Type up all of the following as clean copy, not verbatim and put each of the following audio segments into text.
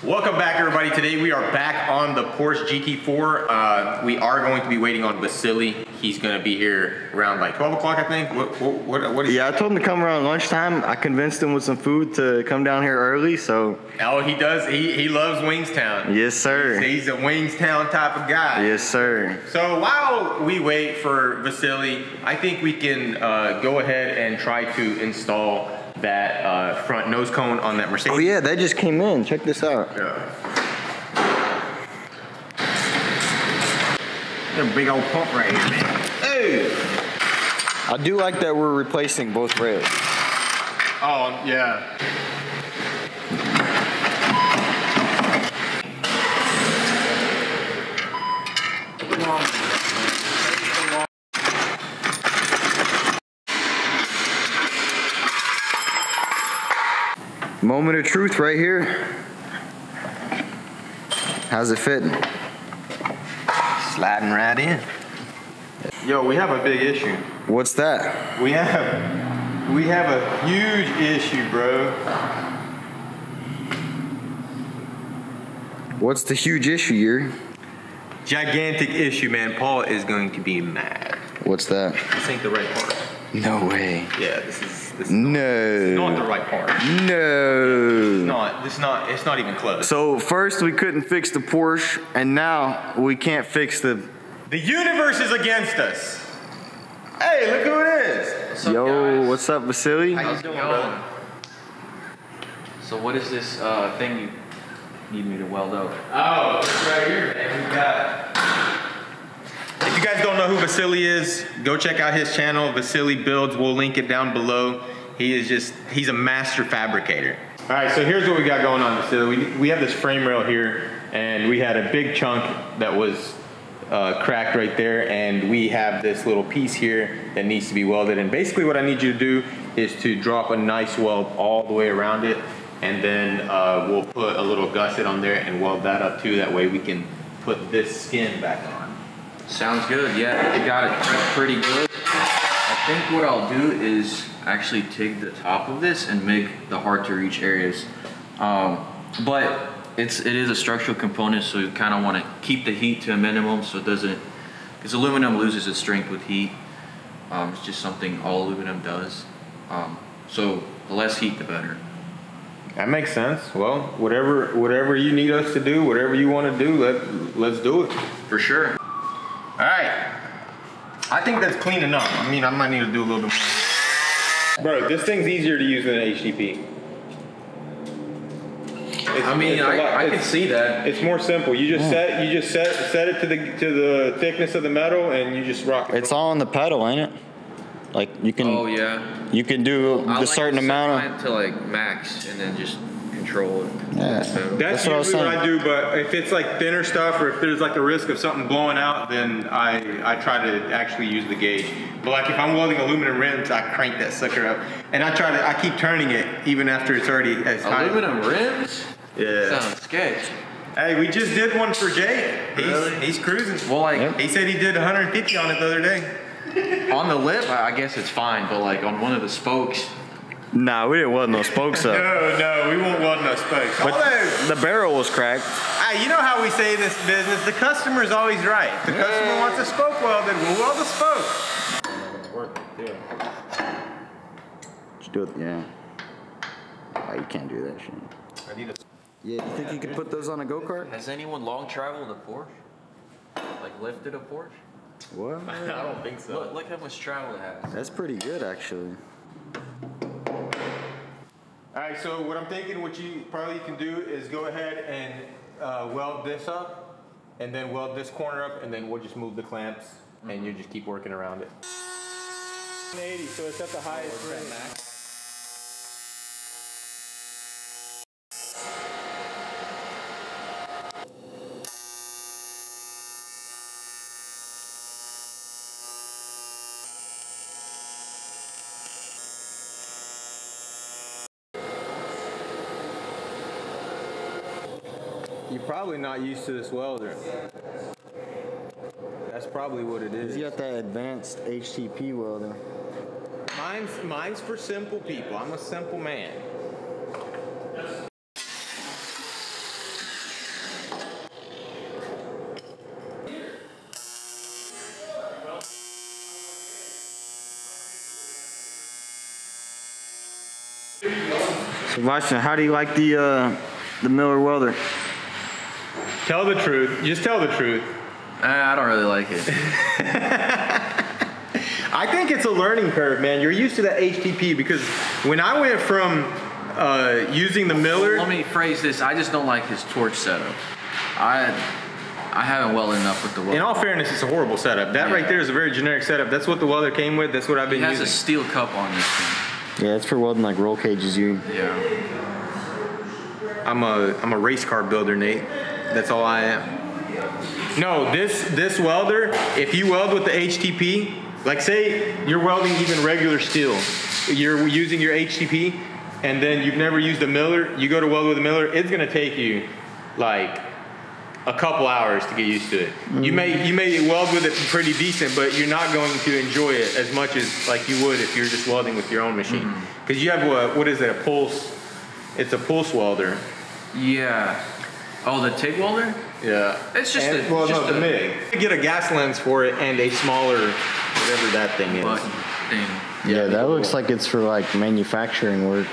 Welcome back, everybody. Today we are back on the Porsche Gt4. We are going to be waiting on Vasily. He's going to be here around like 12 o'clock, I think. What is Yeah, I told him to come around lunchtime. I convinced him with some food to come down here early, so. Oh, he does. He loves Wingstown. Yes, sir. He's a Wingstown type of guy. Yes, sir. So while we wait for Vasily, I think we can go ahead and try to install that front nose cone on that Mercedes. Oh yeah, that just came in. Check this out. Yeah. A big old pump right here, man. Hey! I do like that we're replacing both rails. Oh, yeah. Moment of truth right here. How's it fitting? Sliding right in. Yo, we have a big issue. What's that? We have a huge issue, bro. What's the huge issue, Yuri? Gigantic issue, man. Paul is going to be mad. What's that? This ain't the right part. No way. Yeah, this is No. not the right part. No. It's not even close. So first we couldn't fix the Porsche, and now we can't fix the... The universe is against us. Hey, look who it is. What's up, Yo, guys? what's up, Vasily? How's it going? So what is this thing you need me to weld out? Oh, it's right here, man. We got. If you guys don't know who Vasily is, go check out his channel, Vasily Builds. We'll link it down below. He's a master fabricator. All right, so here's what we got going on, Vasily. We have this frame rail here, and we had a big chunk that was cracked right there, and we have this little piece here that needs to be welded. And basically what I need you to do is to drop a nice weld all the way around it, and then we'll put a little gusset on there and weld that up too. That way we can put this skin back on. Sounds good. Yeah, you got it prepped pretty good. I think what I'll do is actually take the top of this and make the hard to reach areas. But it is a structural component, so you kind of want to keep the heat to a minimum so it doesn't, because aluminum loses its strength with heat. It's just something all aluminum does. So the less heat, the better. That makes sense. Well, whatever you need us to do, whatever you want to do, let's do it. For sure. All right. I think that's clean enough. I mean, I might need to do a little bit more. Bro, this thing's easier to use than an HTP. I can see that. It's more simple. You just set it to the thickness of the metal, and you just rock it. It's all on the pedal, ain't it? Like you can. Oh yeah. You can do the certain amount of. To like max, and then just control it. Yeah. That's what I usually was what I do. But if it's like thinner stuff, or if there's like a risk of something blowing out, then I try to actually use the gauge. But like if I'm welding aluminum rims, I crank that sucker up, and I keep turning it even after it's already as high. Aluminum rims? Yeah. Sounds sketch. Hey, we just did one for Jake. He's cruising. Well, like he said he did 150 on it the other day. On the lip, I guess it's fine, but like on one of the spokes. Nah, we didn't weld no spokes up. No, we won't weld no spokes. But the barrel was cracked. Hey, you know how we say in this business, the customer's always right. The customer wants a spoke welded, we'll weld a spoke. Just do it, yeah. Oh, you can't do that shit. I need a... Yeah, you think you could put those on a go-kart? Has anyone long traveled a Porsche? Like lifted a Porsche? What? I don't think so. Look how much travel it has. That's pretty good, actually. All right, so what I'm thinking, what you probably can do is go ahead and weld this up, and then weld this corner up, and then we'll just move the clamps, and you just keep working around it. 180, so it's at the highest rate. You're probably not used to this welder. That's probably what it is. He's got that advanced HTP welder. Mine's for simple people. I'm a simple man. So Vasily, how do you like the Miller welder? Tell the truth. Just tell the truth. I don't really like it. I think it's a learning curve, man. You're used to that HTP because when I went from using the Miller. Let me phrase this. I just don't like his torch setup. I haven't welded enough with the welder. In all fairness, it's a horrible setup. That right there is a very generic setup. That's what the welder came with. That's what I've been using. He has a steel cup on this thing. Yeah, it's for welding like roll cages. Yeah. I'm a race car builder, Nate. That's all I am. No, this welder, if you weld with the HTP, like say you're welding even regular steel, you're using your HTP, and then you've never used a Miller, you go to weld with a Miller, it's gonna take you like a couple hours to get used to it. Mm-hmm. You may weld with it pretty decent, but you're not going to enjoy it as much as like you would if you're just welding with your own machine. Because you have what is it, a pulse? It's a pulse welder. Yeah. Oh, the TIG welder? Yeah. It's just the MIG. You get a gas lens for it and a smaller, whatever that thing is. Yeah, that looks like it's for like manufacturing work,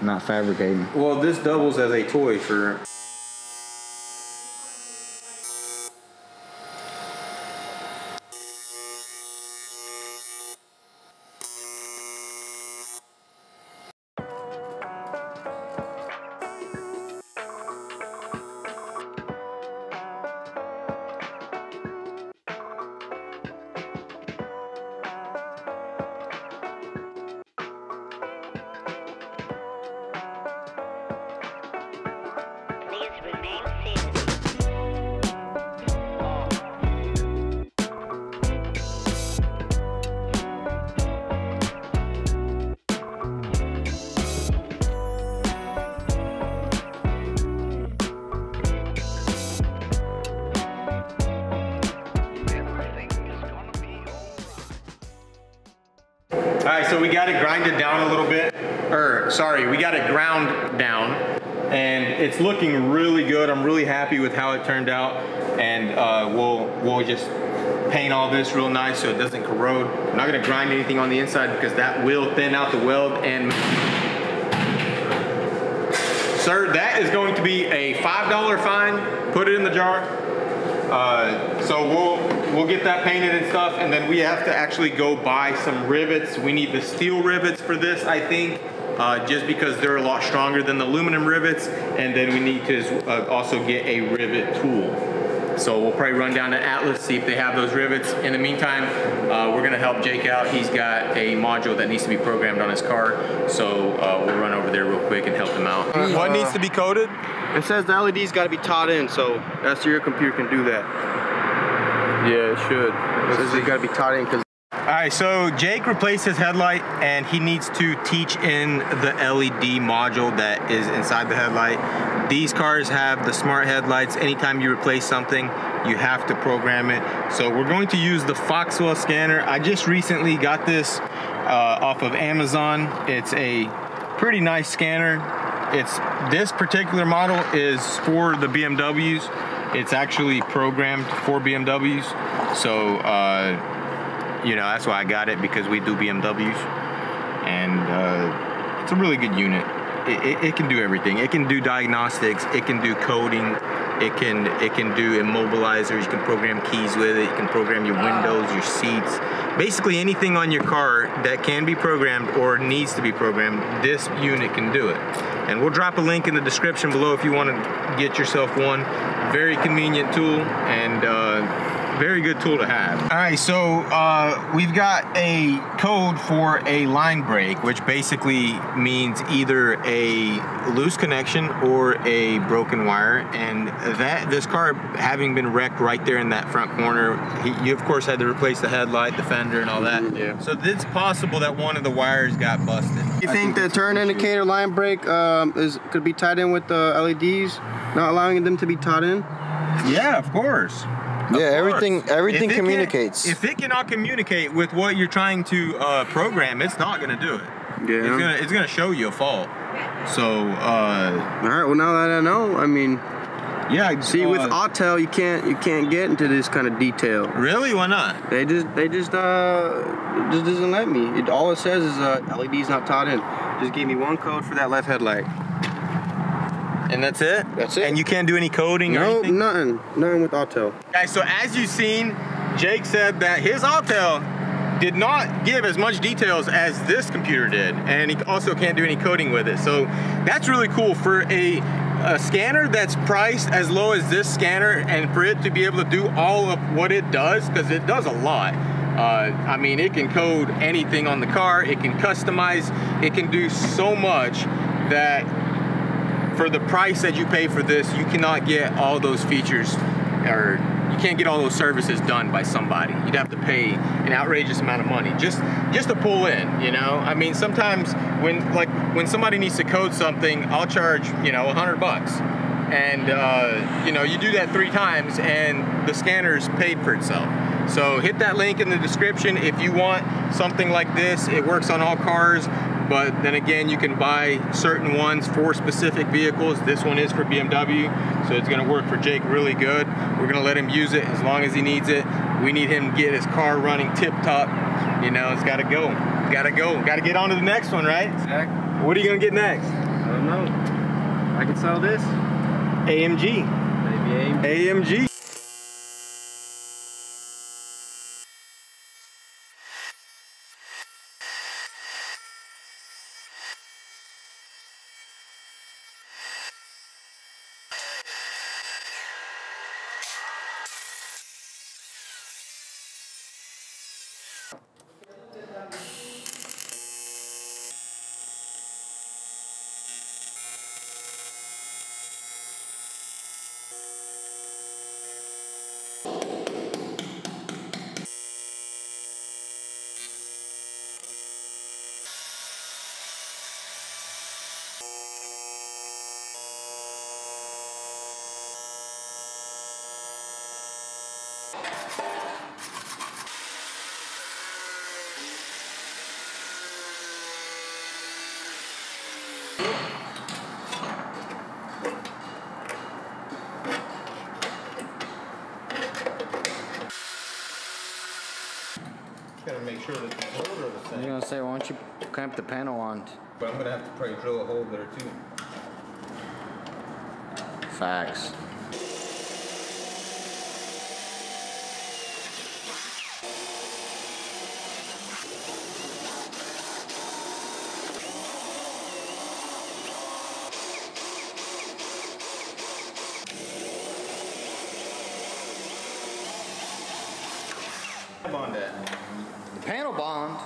not fabricating. Well, this doubles as a toy for... All right, so we got it grinded down a little bit, we got it ground down, and it's looking really good. I'm really happy with how it turned out, and we'll just paint all this real nice so it doesn't corrode. I'm not gonna grind anything on the inside because that will thin out the weld. And sir, that is going to be a $5 fine. Put it in the jar. So we'll get that painted and stuff, and then we have to actually go buy some rivets. We need the steel rivets for this, I think, just because they're a lot stronger than the aluminum rivets, and then we need to also get a rivet tool. So we'll probably run down to Atlas, see if they have those rivets. In the meantime, we're gonna help Jake out. He's got a module that needs to be programmed on his car, so we'll run over there real quick and help him out. What needs to be coated? It says the LED's got to be taught in, so that's your computer can do that. Yeah, it should. It says it got to be taught in because. All right, so Jake replaced his headlight, and he needs to teach in the LED module that is inside the headlight. These cars have the smart headlights. Anytime you replace something, you have to program it. So we're going to use the Foxwell scanner. I just recently got this off of Amazon. It's a pretty nice scanner. This particular model is for the BMWs. It's actually programmed for BMWs. So, you know, that's why I got it, because we do BMWs. And it's a really good unit. It can do everything. It can do diagnostics. It can do coding. It can do immobilizers. You can program keys with it. You can program your windows, your seats. Basically anything on your car that can be programmed or needs to be programmed, this unit can do it. And we'll drop a link in the description below if you want to get yourself one. Very convenient tool, and very good tool to have. All right, so we've got a code for a line break, which basically means either a loose connection or a broken wire. And this car having been wrecked right there in that front corner, you of course had to replace the headlight, the fender, and all that. Yeah. So it's possible that one of the wires got busted. You think the turn indicator line break could be tied in with the LEDs, not allowing them to be tied in? Yeah, of course. Yeah, everything communicates. If it cannot communicate with what you're trying to program, it's not going to do it. Yeah. It's gonna show you a fault. So. All right. Well, now that I know, I mean. Yeah. See, with Autel, you can't get into this kind of detail. Really? Why not? It just doesn't let me. All it says is LED's not taught in. Just gave me one code for that left headlight. And that's it? That's it. And you can't do any coding or anything? Nothing. Nothing with Autel. Guys, so as you've seen, Jake said that his Autel did not give as much details as this computer did, and he also can't do any coding with it. So that's really cool for a scanner that's priced as low as this scanner, and for it to be able to do all of what it does, because it does a lot. I mean, it can code anything on the car, it can customize, it can do so much that for the price that you pay for this, you cannot get all those features, or you can't get all those services done by somebody. You'd have to pay an outrageous amount of money just to pull in, you know? I mean, sometimes when somebody needs to code something, I'll charge, you know, $100. And you know, you do that 3 times and the scanner's paid for itself. So hit that link in the description if you want something like this. It works on all cars, but then again, you can buy certain ones for specific vehicles. This one is for BMW, so it's gonna work for Jake really good. We're gonna let him use it as long as he needs it. We need him to get his car running tip top. You know, it's gotta go. Gotta go. Gotta get on to the next one, right? Exactly. What are you gonna get next? I don't know. I can sell this. AMG. Maybe AMG. Gotta make sure that the holes are the same. I was gonna say, why don't you clamp the panel on? But I'm gonna have to probably drill a hole there too. Facts. Bond that. The panel bond.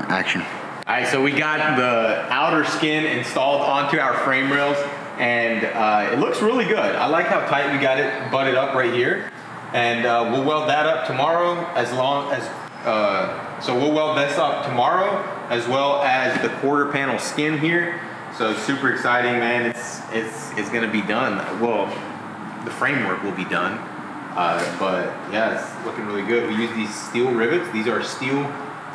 Action. All right, so we got the outer skin installed onto our frame rails, and it looks really good. I like how tight we got it butted up right here, and we'll weld that up tomorrow. So we'll weld this up tomorrow, as well as the quarter panel skin here. So super exciting, man. It's gonna be done. Well, the framework will be done, but yeah, it's looking really good. We use these steel rivets. These are steel.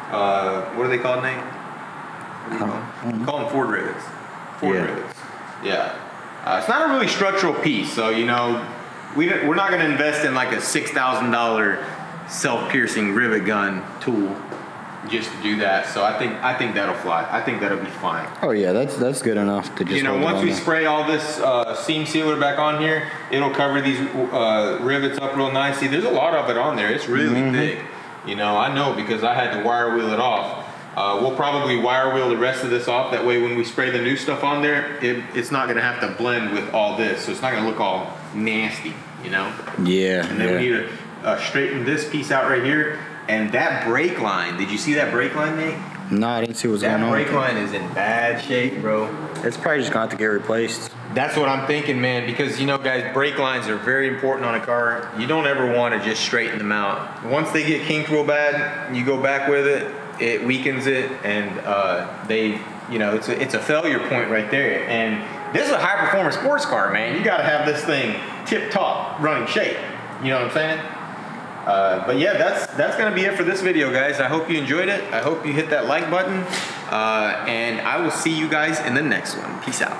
What are they called, Nate? What do you call them? We call them Ford rivets. Ford rivets. Yeah. It's not a really structural piece, so you know, we're not going to invest in like a $6,000 self-piercing rivet gun tool just to do that. So I think that'll fly. I think that'll be fine. Oh yeah, that's good enough to just. You know, once we spray all this seam sealer back on here, it'll cover these rivets up real nice. See, there's a lot of it on there. It's really thick. You know, I know because I had to wire wheel it off. We'll probably wire wheel the rest of this off. That way when we spray the new stuff on there, it's not gonna have to blend with all this. So it's not gonna look all nasty, you know? Yeah. And then we need to straighten this piece out right here. And that brake line, did you see that brake line, Nate? No, I didn't see what's going on. That brake line is in bad shape, bro. It's probably just gonna have to get replaced. That's what I'm thinking, man, because you know, guys, brake lines are very important on a car. You don't ever want to just straighten them out. Once they get kinked real bad, you go back with it, it weakens it, and you know, it's a failure point right there. And this is a high performance sports car, man. You got to have this thing tip top, running shape. You know what I'm saying? But yeah, that's gonna be it for this video, guys. I hope you enjoyed it. I hope you hit that like button, and I will see you guys in the next one. Peace out.